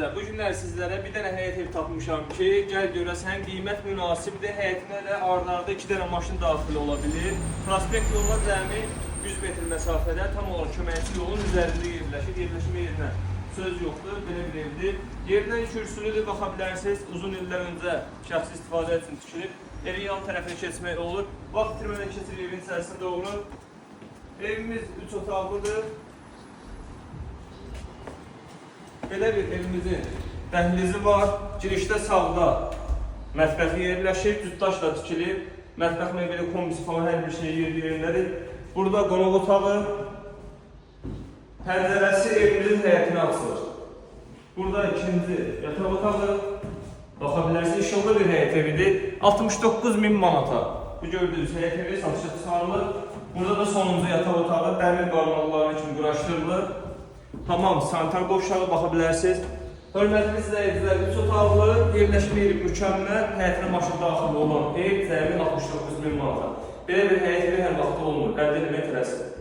izləyicilər, bu günlər sizlərə bir dənə həyət evi tapmışam ki, gəl görəsən, qiymət münasibdir. Həyətinə də arda-arda 2 dənə maşın daxil ola bilir. Prospekt yoluna cəmi 100 metr məsafədə tam olaraq köməkçi yolun üzərində yerləşir. Yerləşmə yerinə söz yoxdur, belə bir evdir. Yerindən kürsülüdür, baxa bilərsiniz. Uzun illər öncə şəxsi istifadə üçün tikilib. Evin yan tərəfinə keçmək olur. Vaxt itirmədən keçir evin içərisində doğru. Evimiz 3 otaqlıdır. Belə bir evimizin dəhlizi var. Girişdə sağda mətbəxi yerləşir, cütdaşla tikilib. Mətbəx mebeli, kombisi falan hər bir şey yerindədir. Burada qonaq otağı, pəncərəsi evimizin həyətinə açılır. Burada ikinci yataq otağı, baxa bilərsiniz, işıqlı bir həyət evidir. 69.000 manata bu gördüyünüz həyət evi satışa çıxarılır. Burada da sonuncu yataq otağı dəmir qarmalıqları üçün quraşdırılır. Tamam, sanitar qovşağı baxa bilərsiniz. Hörmətli izləyicilər, 3 otaqlı, yerləşmə yeri mükəmməl, həyətinə maşın daxil olan ev cəmi 69.000 manata. Belə bir həyət evi hər vaxt olmur, əldə etmək tələsin.